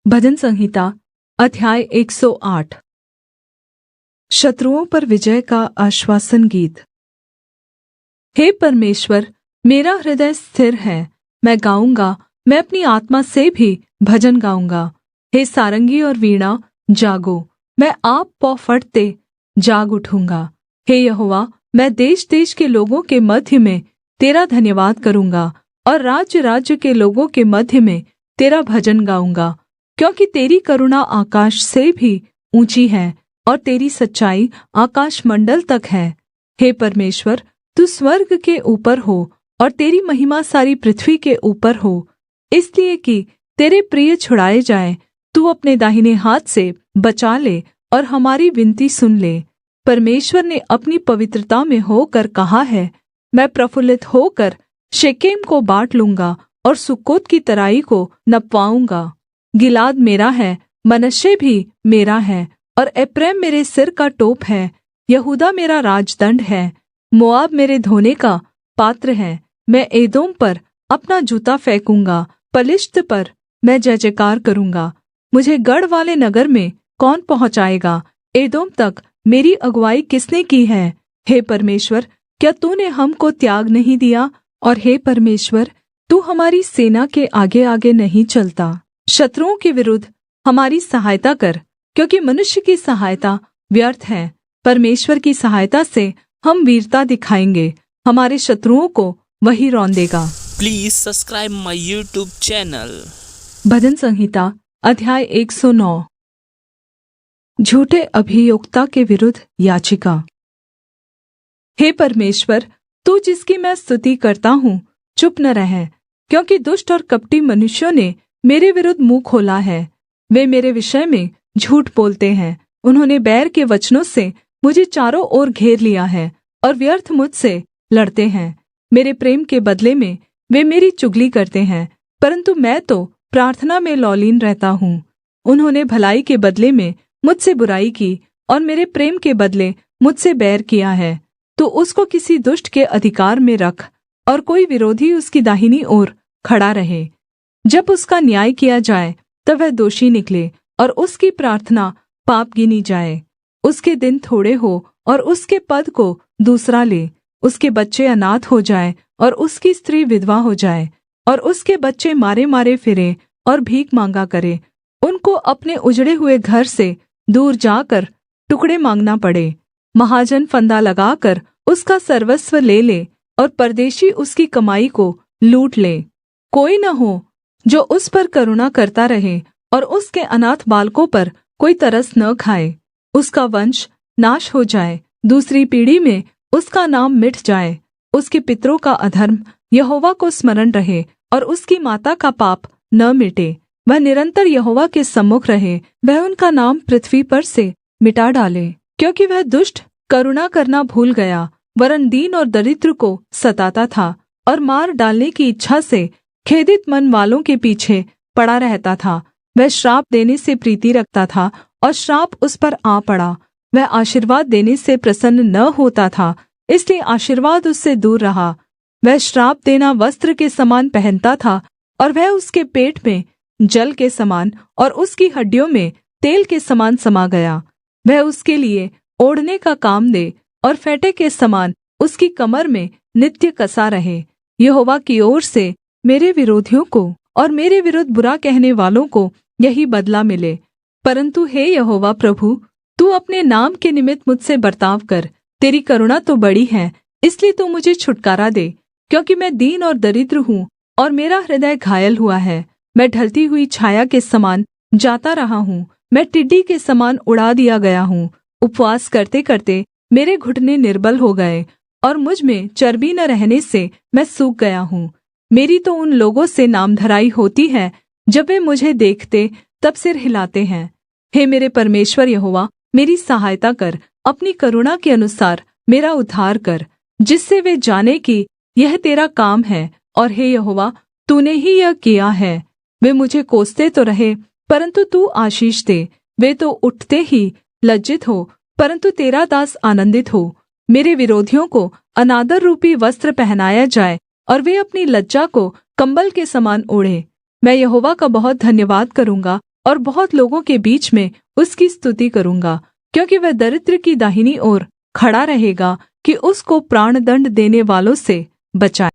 भजन संहिता अध्याय 108। शत्रुओं पर विजय का आश्वासन गीत। हे परमेश्वर, मेरा हृदय स्थिर है, मैं गाऊँगा, मैं अपनी आत्मा से भी भजन गाऊँगा। हे सारंगी और वीणा, जागो, मैं आप पौ फटते जाग उठूँगा। हे यहोवा, मैं देश-देश के लोगों के मध्य में तेरा धन्यवाद करूँगा और राज्य-राज्य के लोगों के मध्य में तेरा भजन गाऊँगा, क्योंकि तेरी करुणा आकाश से भी ऊँची है और तेरी सच्चाई आकाशमण्डल तक है। हे परमेश्वर, तू स्वर्ग के ऊपर हो और तेरी महिमा सारी पृथ्वी के ऊपर हो, इसलिए कि तेरे प्रिय छुड़ाए जाएँ। तू अपने दाहिने हाथ से बचा ले और हमारी विनती सुन ले। परमेश्वर ने अपनी पवित्रता में होकर कहा है, मैं प्रफुल्लित होकर शेकेम को बाँट लूँगा और सुक्कोत की तराई को नपवाऊँगा। गिलाद मेरा है, मनश्शे भी मेरा है और एप्रैम मेरे सिर का टोप है। यहूदा मेरा राजदण्ड है, मोआब मेरे धोने का पात्र है। मैं एदोम पर अपना जूता फेंकूँगा, पलिश्त पर मैं जय जयकार करूँगा। मुझे गढ़ वाले नगर में कौन पहुँचाएगा? एदोम तक मेरी अगुआई किसने की है? हे परमेश्वर, क्या तूने हमको त्याग नहीं दिया? और हे परमेश्वर, तू हमारी सेना के आगे आगे नहीं चलता। शत्रुओं के विरुद्ध हमारी सहायता कर, क्योंकि मनुष्य की सहायता व्यर्थ है। परमेश्वर की सहायता से हम वीरता दिखाएंगे, हमारे शत्रुओं को वही रौंदेगा। Please subscribe my YouTube channel. भजन संहिता अध्याय 109। झूठे अभियोक्ता के विरुद्ध याचिका। हे परमेश्वर, तू जिसकी मैं स्तुति करता हूँ, चुप न रह, क्योंकि दुष्ट और कपटी मनुष्यों ने मेरे विरुद्ध मुँह खोला है। वे मेरे विषय में झूठ बोलते हैं। उन्होंने बैर के वचनों से मुझे चारों ओर घेर लिया है और व्यर्थ मुझसे लड़ते हैं। मेरे प्रेम के बदले में वे मेरी चुगली करते हैं, परन्तु मैं तो प्रार्थना में लौलीन रहता हूँ। उन्होंने भलाई के बदले में मुझसे बुराई की और मेरे प्रेम के बदले मुझसे बैर किया है। तो उसको किसी दुष्ट के अधिकार में रख और कोई विरोधी उसकी दाहिनी ओर खड़ा रहे। जब उसका न्याय किया जाए तब वह दोषी निकले और उसकी प्रार्थना पाप गिनी जाए। उसके दिन थोड़े हो और उसके पद को दूसरा ले। उसके बच्चे अनाथ हो जाए और उसकी स्त्री विधवा हो जाए और उसके बच्चे मारे मारे फिरे और भीख मांगा करे। उनको अपने उजड़े हुए घर से दूर जाकर टुकड़े मांगना पड़े। महाजन फंदा लगाकर उसका सर्वस्व ले ले और परदेशी उसकी कमाई को लूट ले। कोई न हो जो उस पर करुणा करता रहे और उसके अनाथ बालकों पर कोई तरस न खाए। उसका वंश नाश हो जाए, दूसरी पीढ़ी में उसका नाम मिट जाए। उसके पितरों का अधर्म यहोवा को स्मरण रहे और उसकी माता का पाप न मिटे। वह निरन्तर यहोवा के सम्मुख रहे, वह उनका नाम पृथ्वी पर से मिटा डाले। क्योंकि वह दुष्ट करुणा करना भूल गया, वरन् दीन और दरिद्र को सताता था और मार डालने की इच्छा से खेदित मन वालों के पीछे पड़ा रहता था। वह श्राप देने से प्रीति रखता था और श्राप उस पर आ पड़ा। वह आशीर्वाद देने से प्रसन्न न होता था, इसलिए आशीर्वाद उससे दूर रहा। वह श्राप देना वस्त्र के समान पहनता था और वह उसके पेट में जल के समान और उसकी हड्डियों में तेल के समान समा गया। वह उसके लिए ओढ़ने का काम दे और फेंटे के समान उसकी कमर में नित्य कसा रहे। यहोवा की ओर से मेरे विरोधियों को और मेरे विरुद्ध बुरा कहने वालों को यही बदला मिले। परन्तु हे यहोवा प्रभु, तू अपने नाम के निमित्त मुझसे बर्ताव कर। तेरी करुणा तो बड़ी है, इसलिए तू मुझे छुटकारा दे, क्योंकि मैं दीन और दरिद्र हूँ और मेरा हृदय घायल हुआ है। मैं ढलती हुई छाया के समान जाता रहा हूँ, मैं टिड्डी के समान उड़ा दिया गया हूँ। उपवास करते करते मेरे घुटने निर्बल हो गए और मुझ में चर्बी न रहने से मैं सूख गया हूँ। मेरी तो उन लोगों से नामधराई होती है, जब वे मुझे देखते तब सिर हिलाते हैं। हे मेरे परमेश्वर यहोवा, मेरी सहायता कर, अपनी करुणा के अनुसार मेरा उद्धार कर, जिससे वे जाने कि यह तेरा काम है और हे यहोवा, तूने ही यह किया है। वे मुझे कोसते तो रहे, परन्तु तू आशीष दे। वे तो उठते ही लज्जित हो, परन्तु तेरा दास आनन्दित हो। मेरे विरोधियों को अनादर रूपी वस्त्र पहनाया जाए और वे अपनी लज्जा को कम्बल के समान ओढ़े। मैं यहोवा का बहुत धन्यवाद करूँगा और बहुत लोगों के बीच में उसकी स्तुति करूँगा, क्योंकि वह दरिद्र की दाहिनी ओर खड़ा रहेगा कि उसको प्राणदण्ड देनेवालों से बचाए।